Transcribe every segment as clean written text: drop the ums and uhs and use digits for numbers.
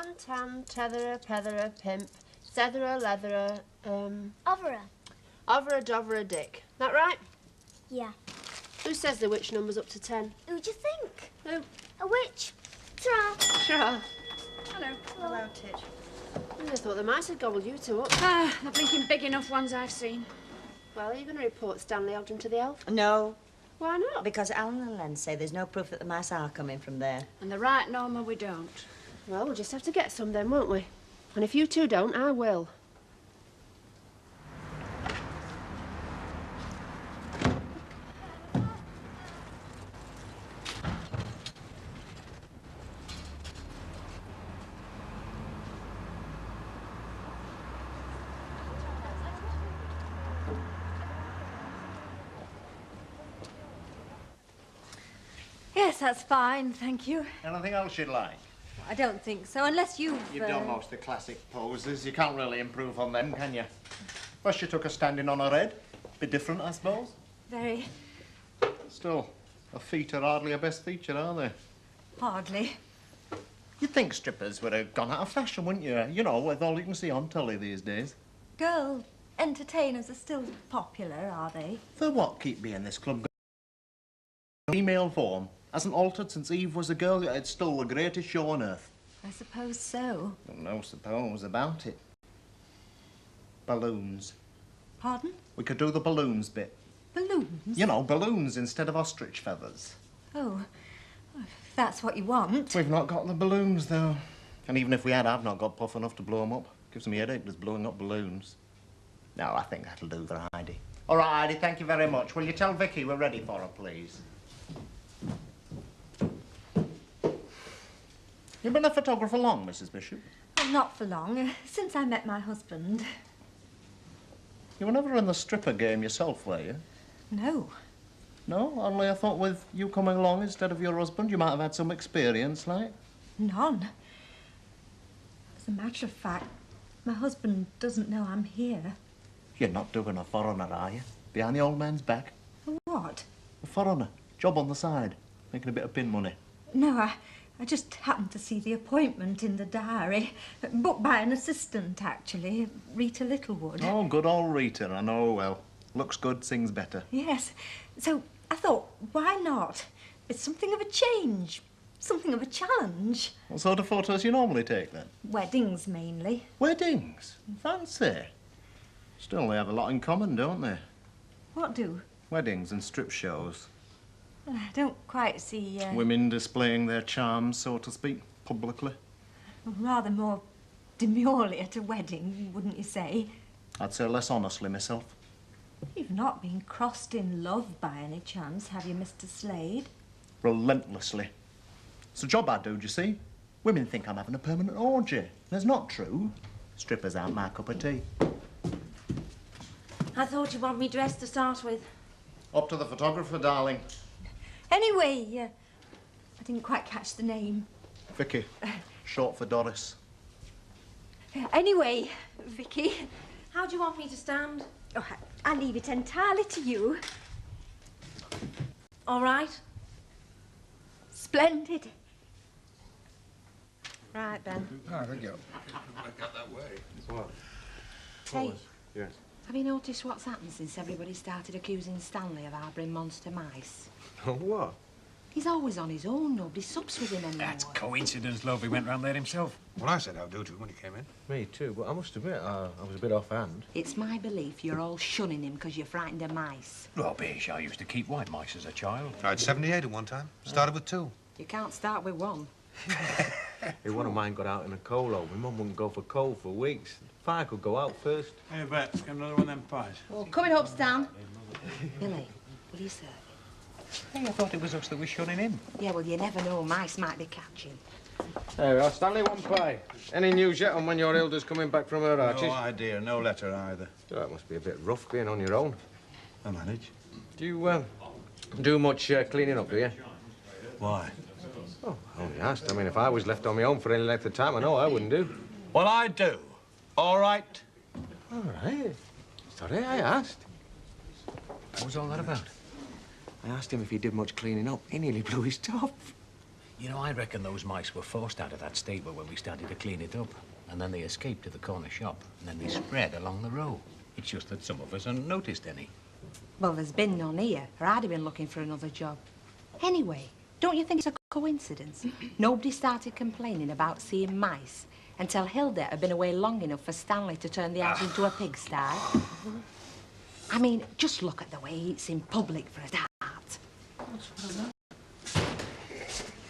Ran, tan, tetherer, petherer, pimp, setherer, leatherer, Overer. Overer, doverer, dick. That right? Yeah. Who says the witch number's up to 10? Who do you think? Who? A witch. Ta-ra. Sure. Hello. Hello, Titch. I thought the mice had gobbled you two up. Ah, the blinking big enough ones I've seen. Well, are you going to report Stanley Ogden to the elf? No. Why not? Because Alan and Len say there's no proof that the mice are coming from there. And the right, Norma, we don't. Well, we'll just have to get some then, won't we? And if you two don't, I will. Yes, that's fine, thank you. Anything else you'd like? I don't think so, unless you've done most of the classic poses. You can't really improve on them, can you? First you took us standing on our head. Bit different, I suppose. Very. Still, our feet are hardly our best feature, are they? Hardly. You'd think strippers would have gone out of fashion, wouldn't you? You know, with all you can see on telly these days. Girl entertainers are still popular, are they? For what keep being this club? Female form hasn't altered since Eve was a girl, yet it's still the greatest show on earth. I suppose so. No suppose about it. Balloons. Pardon? We could do the balloons bit. Balloons? You know, balloons instead of ostrich feathers. Oh, if that's what you want. We've not got the balloons, though. And even if we had, I've not got puff enough to blow them up. Gives me a headache just blowing up balloons. No, I think that'll do for Heidi. All right, Heidi, thank you very much. Will you tell Vicky we're ready for her, please? You've been a photographer long, Mrs. Bishop? Well, not for long, since I met my husband. You were never in the stripper game yourself, were you? No. No? Only I thought with you coming along instead of your husband, you might have had some experience, like? None. As a matter of fact, my husband doesn't know I'm here. You're not doing a foreigner, are you? Behind the old man's back? A what? A foreigner. Job on the side. Making a bit of pin money. No, I just happened to see the appointment in the diary. Booked by an assistant, actually, Rita Littlewood. Oh, good old Rita. I know well. Looks good, sings better. Yes. So I thought, why not? It's something of a change. Something of a challenge. What sort of photos you normally take, then? Weddings, mainly. Weddings? Fancy. Still, they have a lot in common, don't they? What do? Weddings and strip shows. Well, I don't quite see... Women displaying their charms, so to speak, publicly. Rather more demurely at a wedding, wouldn't you say? I'd say less honestly myself. You've not been crossed in love by any chance, have you, Mr. Slade? Relentlessly. It's a job I do, do you see? Women think I'm having a permanent orgy. That's not true. Strippers aren't my cup of tea. I thought you'd want me dressed to start with. Up to the photographer, darling. Anyway, I didn't quite catch the name. Vicky, short for Doris. Anyway, Vicky, how do you want me to stand? Oh, I leave it entirely to you. All right? Splendid. Right, Ben. Oh, thank you. Work out that way. What? Hey, Yes. have you noticed what's happened since everybody started accusing Stanley of harbouring monster mice? Oh, what? He's always on his own. Nobody sups with him anymore. That's coincidence, love. He went round there himself. Well, I said I'll do to him when he came in. Me too, but I must admit, I was a bit offhand. It's my belief you're all shunning him because you're frightened of mice. Rubbish. I used to keep white mice as a child. I had 78 at one time. Started with 2. You can't start with one. If one of mine got out in a coal hole, my mum wouldn't go for coal for weeks. Fire could go out first. Hey, Bet, get another one of them pies. Well, coming up, Stan. Billy, will you serve? Hey, I thought it was us that was shunning him. Yeah, well, you never know. Mice might be catching. There we are, Stanley, one pie. Any news yet on when your Hilda's coming back from her arches? No idea, no letter either. Oh, that must be a bit rough being on your own. I manage. Do you, do much cleaning up, do you? Why? Oh, I only asked. I mean, if I was left on my own for any length of time, I know I wouldn't do. Well, I do. All right? All right. Sorry, I asked. What was all that about? I asked him if he did much cleaning up. He nearly blew his top. You know, I reckon those mice were forced out of that stable when we started to clean it up. And then they escaped to the corner shop, and then they spread along the row. It's just that some of us haven't noticed any. Well, there's been none here, or I'd have been looking for another job. Anyway, don't you think it's a coincidence? Nobody started complaining about seeing mice until Hilda had been away long enough for Stanley to turn the house into a pigsty. I mean, just look at the way he eats in public for a start.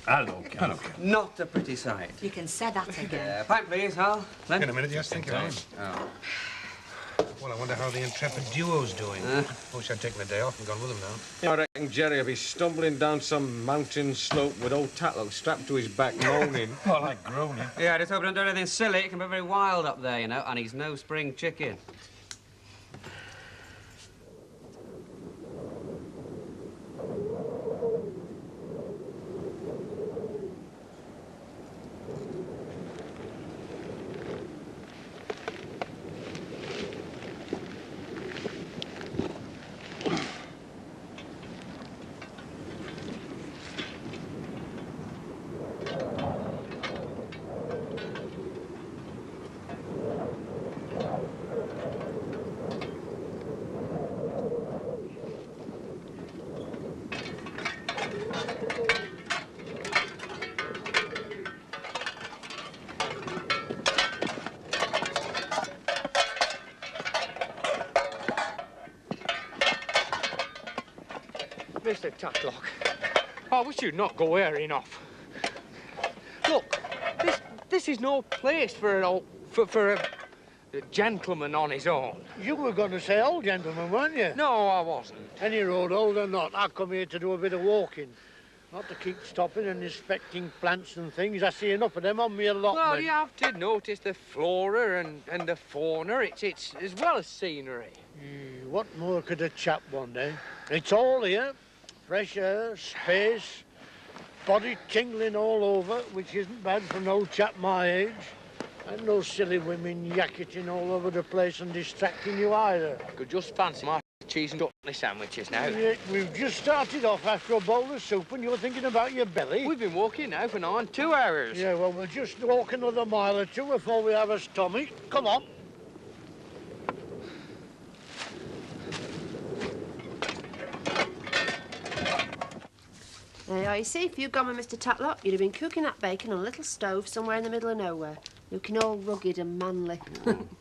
Hello, Ken. Not a pretty sight. You can say that again. Pipe, please, Hal. In a minute, yes, thank you. Oh. Well, I wonder how the intrepid duo's doing. Wish I'd taken the day off and gone with them now. Yeah, I reckon Jerry will be stumbling down some mountain slope with old Tatlock strapped to his back, moaning. Oh, like groaning. Yeah, just hope I don't do anything silly. It can be very wild up there, you know, and he's no spring chicken. Mr. Tatlock, I wish you'd not go airing off. Look, this is no place for a gentleman on his own. You were going to say old gentleman, weren't you? No, I wasn't. Any road, old or not, I come here to do a bit of walking. Not to keep stopping and inspecting plants and things. I see enough of them on me allotment. Well, you have to notice the flora and the fauna. It's as well as scenery. What more could a chap want, eh? It's all here. Fresh air, space, body tingling all over, which isn't bad for an old chap my age. And no silly women yakketing all over the place and distracting you either. I could just fancy my cheese and chutney sandwiches now. Yeah, we've just started off after a bowl of soup and you're thinking about your belly. We've been walking now for 2 hours. Yeah, well, we'll just walk another mile or two before we have a stomach. Come on. You see, if you'd gone with Mr. Tatlock, you'd have been cooking that bacon on a little stove somewhere in the middle of nowhere, looking all rugged and manly.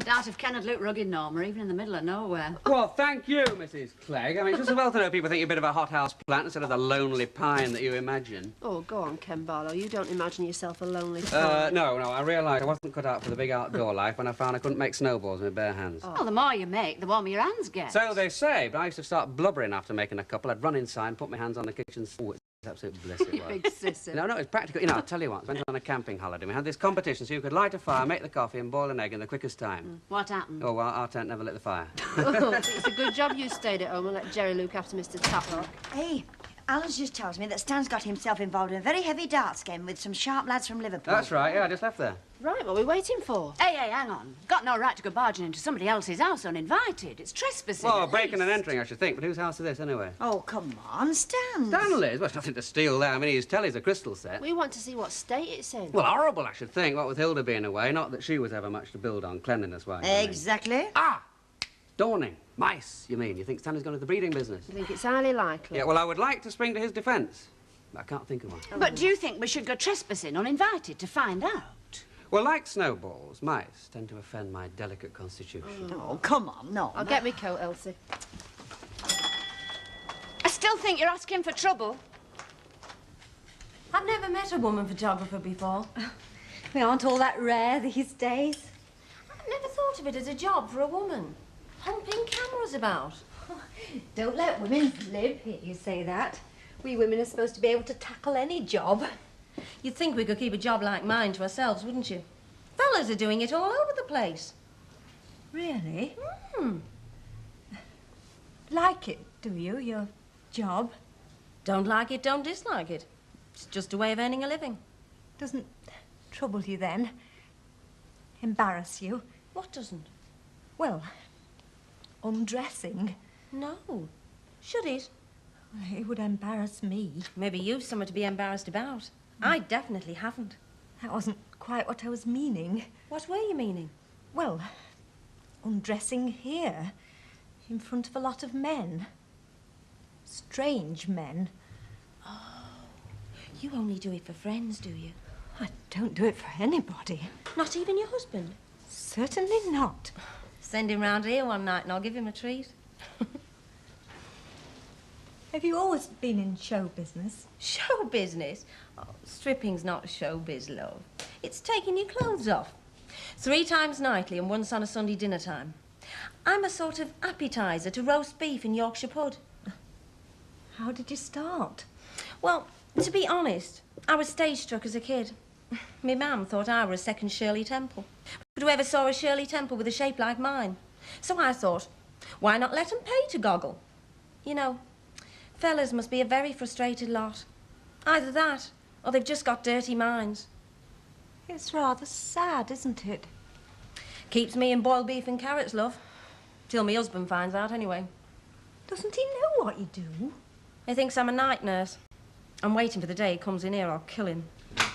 Doubt if Ken would look rugged, Norma, even in the middle of nowhere. Well, thank you, Mrs. Clegg. I mean, it's just as well to know people think you're a bit of a hothouse plant instead of the lonely pine that you imagine. Oh, go on, Ken Barlow. You don't imagine yourself a lonely pine. No, I realised I wasn't cut out for the big outdoor life when I found I couldn't make snowballs with bare hands. Oh. Well, the more you make, the warmer your hands get. So they say, but I used to start blubbering after making a couple. I'd run inside and put my hands on the kitchen. Oh, it's absolute bliss it was. Big sissy. No, it's practical. You know, I'll tell you what, I went on a camping holiday. We had this competition so you could light a fire, make the coffee and boil an egg in the quickest time. What happened? Oh, well, our tent never lit the fire. Oh, it's a good job you stayed at home and let Jerry look after Mr. Tatlock. Hey, Alan's just tells me that Stan's got himself involved in a very heavy darts game with some sharp lads from Liverpool. That's right, yeah, I just left there. Right, what are we waiting for? Hey, hang on. Got no right to go barging into somebody else's house uninvited. It's trespassing. Well, breaking and entering, I should think, but whose house is this, anyway? Oh, come on, Stan's. Stanley's? Well, there's nothing to steal there. I mean, his telly's a crystal set. We want to see what state it's in. Well, horrible, I should think, what with Hilda being away. Not that she was ever much to build on, cleanliness-wise. Exactly. Ah! Dawning. Mice, you mean? You think Stanley's gone to the breeding business? You think it's highly likely? Yeah, well, I would like to spring to his defence. But I can't think of one. But do you think we should go trespassing uninvited to find out? Well, like snowballs, mice tend to offend my delicate constitution. Oh, come on, no. I'll get me coat, Elsie. I still think you're asking for trouble. I've never met a woman photographer before. We aren't all that rare these days. I've never thought of it as a job for a woman. Humping cameras about. Don't let women live, here you say that. We women are supposed to be able to tackle any job. You'd think we could keep a job like mine to ourselves, wouldn't you? Fellas are doing it all over the place. Really? Like it, do you, your job? Don't like it, don't dislike it. It's just a way of earning a living. Doesn't trouble you then? Embarrass you? What doesn't? Well, undressing. No. Should it? It would embarrass me. Maybe you've something to be embarrassed about. I definitely haven't. That wasn't quite what I was meaning. What were you meaning? Well, undressing here, in front of a lot of men. Strange men. Oh, you only do it for friends, do you? I don't do it for anybody. Not even your husband? Certainly not. Send him round here one night and I'll give him a treat. Have you always been in show business? Show business? Oh, stripping's not showbiz, love. It's taking your clothes off. 3 times nightly and once on a Sunday dinner time. I'm a sort of appetizer to roast beef and Yorkshire pud. How did you start? Well, to be honest, I was stage-struck as a kid. My mum thought I were a second Shirley Temple. But whoever saw a Shirley Temple with a shape like mine? So I thought, why not let 'em pay to goggle? You know, fellas must be a very frustrated lot. Either that, or they've just got dirty minds. It's rather sad, isn't it? Keeps me in boiled beef and carrots, love. Till my husband finds out, anyway. Doesn't he know what you do? He thinks I'm a night nurse. I'm waiting for the day he comes in here, I'll kill him.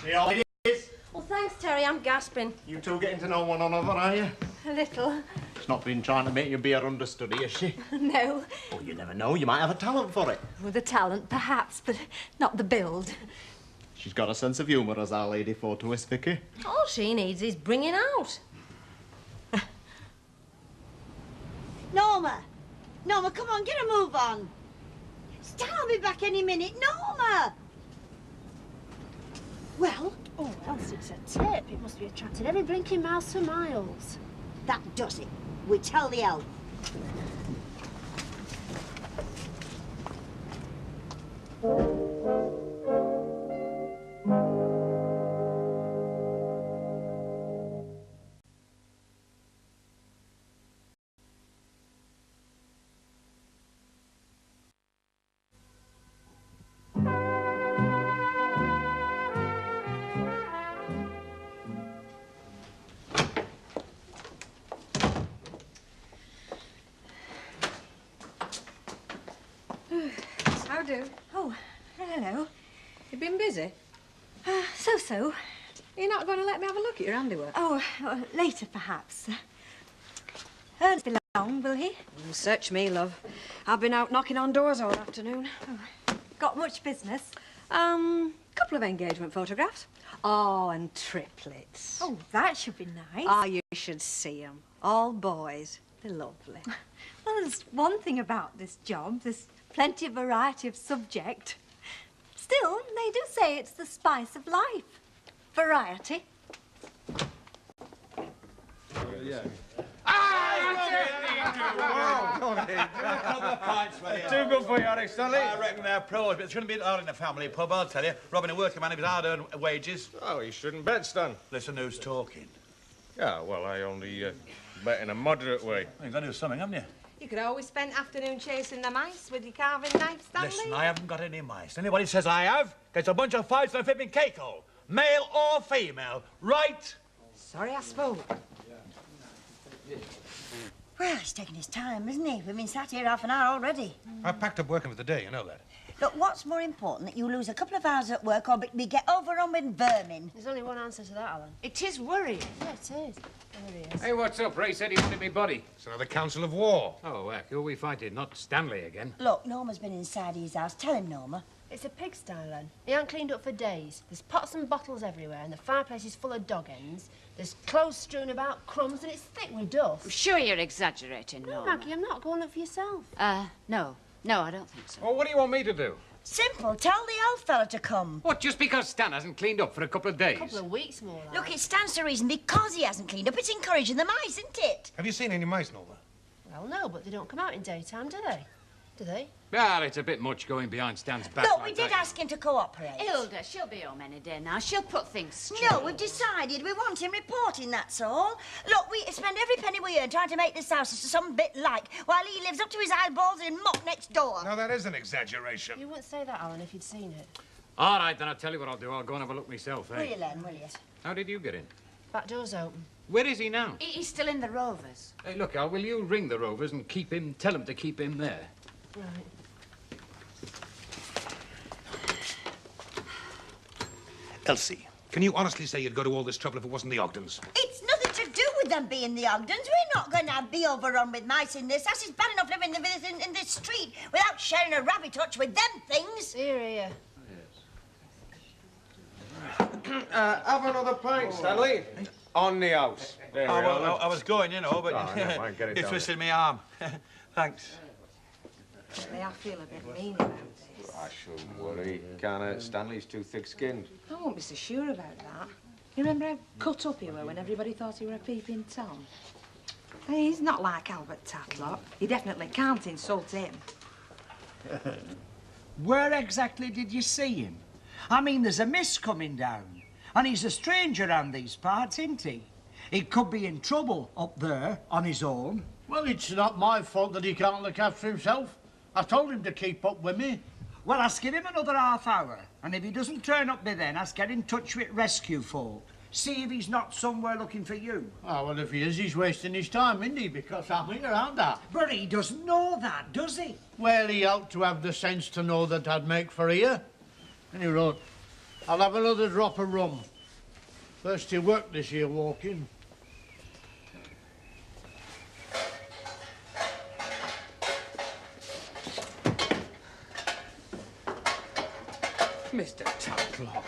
See all it is? Well, thanks, Terry, I'm gasping. You two getting to know one another, are you? A little. She's not been trying to make you be her understudy, has she? No. Oh, you never know. You might have a talent for it. With the talent, perhaps, but not the build. She's got a sense of humour, as our Lady Fortuous, Vicky. All she needs is bringing out. Norma! Norma, come on, get a move on. Stan will be back any minute. Norma! Well? Oh, Elsie, it's a tip. It must be attracted every blinking mouse for miles. That does it. We tell the elf. How do? Oh, hello. You been busy? So-so. You're not going to let me have a look at your handiwork? Oh, later, perhaps. Ernie's be long, will he? Search me, love. I've been out knocking on doors all afternoon. Got much business? Couple of engagement photographs. Oh, and triplets. Oh, that should be nice. Oh, you should see them. All boys. They're lovely. Well, there's one thing about this job. There's plenty of variety of subject. Still, they do say it's the spice of life. Variety. Too good for you, Alex, Stanley. I reckon they're pros, but it shouldn't be hard in a family pub, I'll tell you. Robbing a working man of his hard-earned wages. Oh, you shouldn't bet, Stan. Listen, who's talking? Yeah, well, I only bet in a moderate way. You've got to do something, haven't you? You could always spend afternoon chasing the mice with your carving knife, Stanley. Listen, I haven't got any mice. Anybody says I have gets a bunch of fights and a flipping cake hole. Male or female, right? Sorry I spoke. Well, he's taking his time, isn't he? We've been sat here half an hour already. I've packed up working for the day, you know that. Look, what's more important, that you lose a couple of hours at work or we get overrun with vermin? There's only one answer to that, Alan. It is worrying. Yeah, it is. There he is. Hey, what's up? Ray said he wanted me body. It's another council of war. Oh, heck, who are we fighting? Not Stanley again. Look, Norma's been inside his house. Tell him, Norma. It's a pigsty, Len. He ain't cleaned up for days. There's pots and bottles everywhere, and the fireplace is full of dog ends. There's clothes strewn about, crumbs, and it's thick with dust. I'm sure you're exaggerating, No, Norma. Maggie, I'm not. Go and look for yourself. No. No, I don't think so. Well, what do you want me to do? Simple. Tell the elf fella to come. What, just because Stan hasn't cleaned up for a couple of days? A couple of weeks more, like. Look, it stands to reason because he hasn't cleaned up. It's encouraging the mice, isn't it? Have you seen any mice, Norma? Well, no, but they don't come out in daytime, do they? Do they? Well, it's a bit much going behind Stan's back. Look, like we did that. ask him to cooperate. Hilda, she'll be home any day now. She'll put things straight. No, we've decided we want him reporting, that's all. Look, we spend every penny we earn trying to make this house some bit like, while he lives up to his eyeballs in muck next door. Now, that is an exaggeration. You wouldn't say that, Alan, if you'd seen it. All right, then I'll tell you what I'll do. I'll go and have a look myself, eh? Will you, Len, will you? How did you get in? Back door's open. Where is he now? He's still in the Rovers. Hey, look, Al, will you ring the Rovers and tell him to keep him there? Right. Elsie, can you honestly say you'd go to all this trouble if it wasn't the Ogdens? It's nothing to do with them being the Ogdens. We're not going to be overrun with mice in this house. It's bad enough living in this street without sharing a rabbit hutch with them things. Here, here. Have another pint, Stanley. On the house. There we are. Well, I was going, you know, but never mind, get it you down. twisted my arm. Thanks. I feel a bit mean about this. I shouldn't worry. Can't hurt Stanley's too thick-skinned. I won't be so sure about that. You remember how cut up he were when everybody thought he were a peeping Tom? Hey, he's not like Albert Tatlock. You definitely can't insult him. Where exactly did you see him? I mean, there's a mist coming down, and he's a stranger around these parts, isn't he? He could be in trouble up there on his own. Well, it's not my fault that he can't look after himself. I told him to keep up with me. Well, ask him another half hour, and if he doesn't turn up by then, ask get in touch with rescue folk. See if he's not somewhere looking for you. Oh, well, if he is, he's wasting his time, isn't he? Because I'm here, aren't I? But he doesn't know that, does he? Well, he ought to have the sense to know that I'd make for here. And he wrote, I'll have another drop of rum. First he worked this here walking. Mr. Tatlock,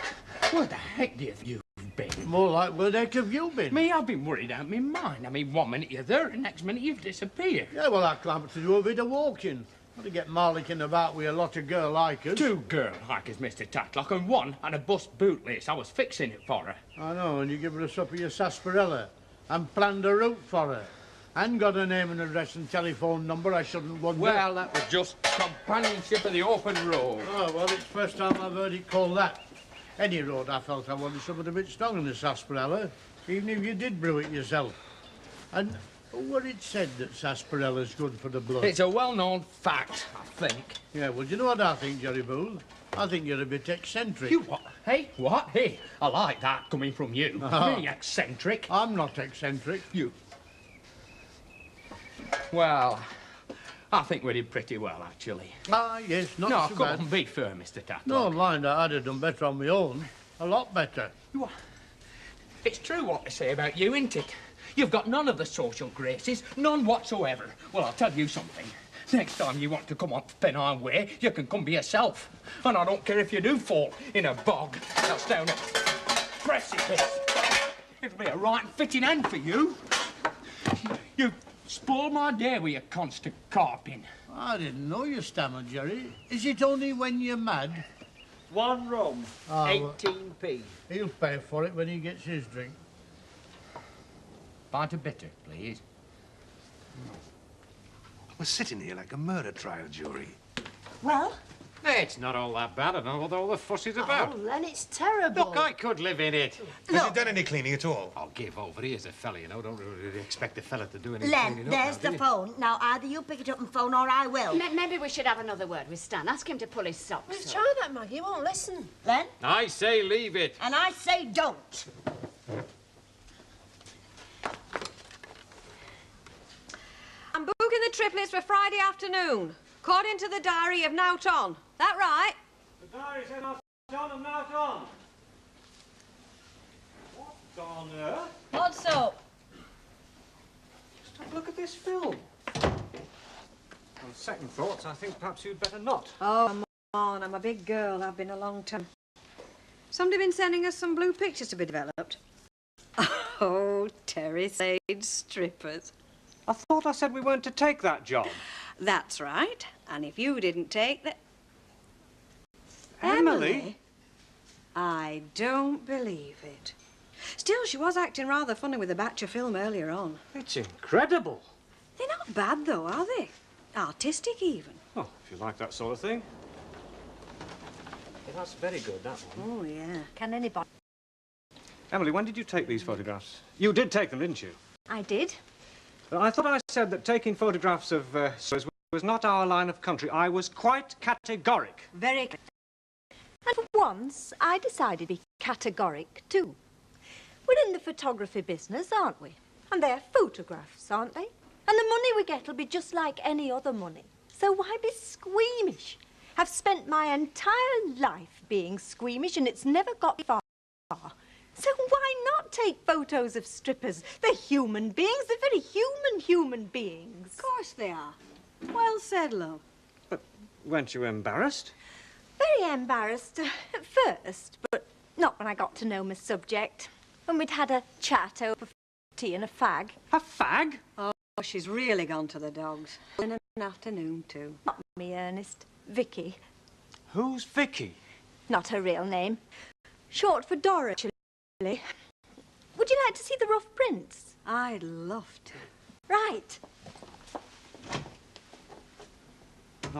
where the heck have you been? More like, where the heck have you been? Me, I've been worried out my mind. I mean, 1 minute you're there, and next minute you've disappeared. Yeah, well, I clamped to do a bit of walking. Not to get marlicking about with a lot of girl-likers. 2 girl-likers, Mr. Tatlock, and 1 had a bust bootlace. I was fixing it for her. I know, and you give her a sup of your sarsaparilla and planned a route for her. And got her name and address and telephone number, I shouldn't wonder. Well, that was just companionship of the open road. Oh, well, it's the first time I've heard it called that. Any road I felt I wanted something a bit strong in the sarsaparilla, even if you did brew it yourself. And were it said that sarsaparilla's good for the blood? It's a well-known fact, I think. Yeah, well, do you know what I think, Jerry Booth? I think you're a bit eccentric. You what? Hey, what? Hey, I like that coming from you. Me, eccentric. I'm not eccentric. You. Well, I think we did pretty well, actually. Ah, yes, not no, so come bad. on, be fair, Mr. Tatlock. No, mind, I'd have done better on my own. A lot better. It's true what they say about you, isn't it? You've got none of the social graces, none whatsoever. Well, I'll tell you something. Next time you want to come on Pennine Way, you can come by yourself. And I don't care if you do fall in a bog that's down a precipice. It'll be a right and fitting end for you. You spoil my day with your constant carping. I didn't know you stammered, Jerry. Is it only when you're mad? 1 rum, Oh, 18p. He'll pay for it when he gets his drink. Pint of bitter, please. We're sitting here like a murder trial jury. Well? It's not all that bad. I don't know what all the fuss is about. Oh, Len, it's terrible. Look, I could live in it. Has he done any cleaning at all? I'll give over. He is a fella, you know. Don't really expect a fella to do any Len, cleaning up. there's now, the do phone. Now, either you pick it up and phone or I will. Maybe we should have another word with Stan. Ask him to pull his socks Let's up. try that, Maggie. He won't listen. Len? you? I say leave it. And I say don't. I'm booking the triplets for Friday afternoon. According to the diary of Nout On. That right? The diary said not on and not on. What on earth? What's up? Just have a look at this film. On second thoughts, I think perhaps you'd better not. Oh, come on. I'm a big girl. I've been a long time. Somebody been sending us some blue pictures to be developed. Oh, Terry Slade strippers. I thought I said we weren't to take that job. That's right. And if you didn't take the... Emily? I don't believe it. Still, she was acting rather funny with a batch of film earlier on. It's incredible. They're not bad, though, are they? Artistic, even. Oh, if you like that sort of thing. Yeah, that's very good, that one. Oh, yeah. Can anybody... Emily, when did you take these photographs? You did take them, didn't you? I did. I thought I said that taking photographs of was not our line of country. I was quite categoric. Very clear. And for once, I decided to be categoric, too. We're in the photography business, aren't we? And they're photographs, aren't they? And the money we get will be just like any other money. So why be squeamish? I've spent my entire life being squeamish, and it's never got me far. So why not take photos of strippers? They're human beings. They're very human beings. Of course they are. Well said, love. But weren't you embarrassed? Very embarrassed at first, but not when I got to know my subject. When we'd had a chat over tea and a fag. A fag? Oh, she's really gone to the dogs. In an afternoon, too. Not me, Ernest. Vicky. Who's Vicky? Not her real name. Short for Dora, actually. Would you like to see the rough prints? I'd love to. Right.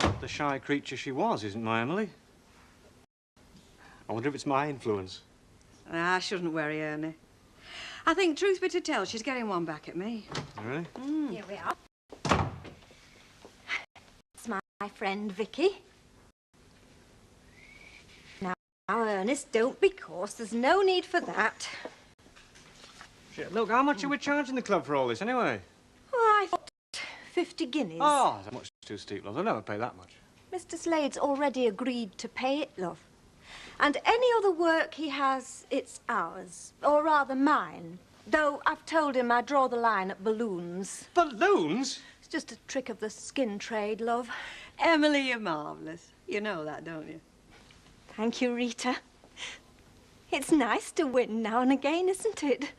Not the shy creature she was, isn't my Emily? I wonder if it's my influence. I shouldn't worry, Ernie. I think, truth be to tell, she's getting one back at me. Really? Here we are. It's my friend Vicky. Now, Ernest, don't be coarse. There's no need for that. Shit, look, how much are we charging the club for all this, anyway? Oh, I thought 50 guineas. Oh, that's much too steep, love. I'll never pay that much. Mr. Slade's already agreed to pay it, love. And any other work he has, it's ours. Or rather, mine. Though I've told him I draw the line at balloons. Balloons? It's just a trick of the skin trade, love. Emily, you're marvellous. You know that, don't you? Thank you, Rita. It's nice to win now and again, isn't it?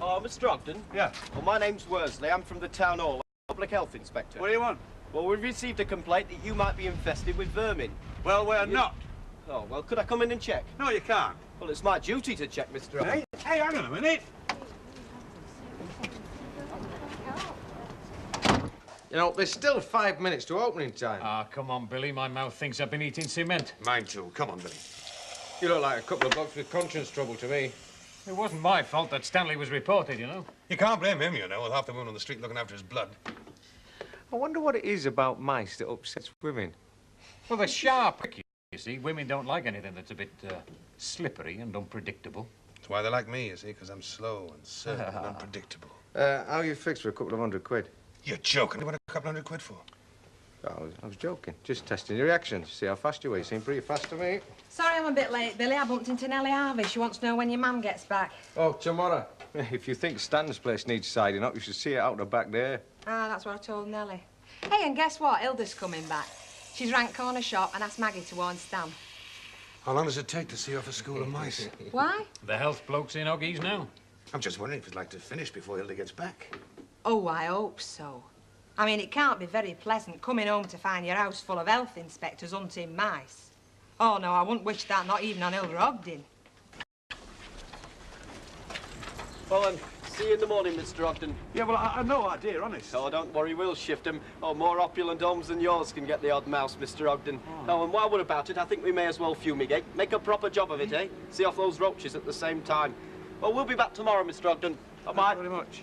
Oh, Mr. Ogden? Yeah? Well, my name's Worsley. I'm from the town hall. Public health inspector. What do you want? Well, we've received a complaint that you might be infested with vermin. Well, we're not. Oh, well, could I come in and check? No, you can't. Well, it's my duty to check, Mr. Ogden. Hey, hang on a minute. You know, there's still 5 minutes to opening time. Ah, come on, Billy. My mouth thinks I've been eating cement. Mine too. Come on, Billy. You look like a couple of bucks with conscience trouble to me. It wasn't my fault that Stanley was reported, you know. You can't blame him, you know, with half the women on the street looking after his blood. I wonder what it is about mice that upsets women. Well, they're sharp, you see. Women don't like anything that's a bit slippery and unpredictable. That's why they like me, you see, because I'm slow and certain and unpredictable. How you fixed for a couple of £100? You're joking. What a couple £100 for? I was joking. Just testing your reactions. See how fast you were. You seem pretty fast to me. Sorry I'm a bit late, Billy. I bumped into Nellie Harvey. She wants to know when your mum gets back. Oh, tomorrow. If you think Stan's place needs siding up, you should see it out the back there. Ah, that's what I told Nellie. Hey, and guess what? Hilda's coming back. She's rang corner shop and asked Maggie to warn Stan. How long does it take to see off a school of mice? Why? The health bloke's in Oggies now. I'm just wondering if he'd like to finish before Hilda gets back. Oh, I hope so. I mean, it can't be very pleasant coming home to find your house full of health inspectors hunting mice. Oh, no, I wouldn't wish that, not even on Hilda Ogden. Well, then, see you in the morning, Mr. Ogden. Yeah, well, I've no idea, honest. Oh, don't worry, we'll shift them. Oh, more opulent homes than yours can get the odd mouse, Mr. Ogden. Oh, and while we're about it, I think we may as well fumigate. Make a proper job of it, eh? See off those roaches at the same time. Well, we'll be back tomorrow, Mr. Ogden. Bye-bye. Thank you very much.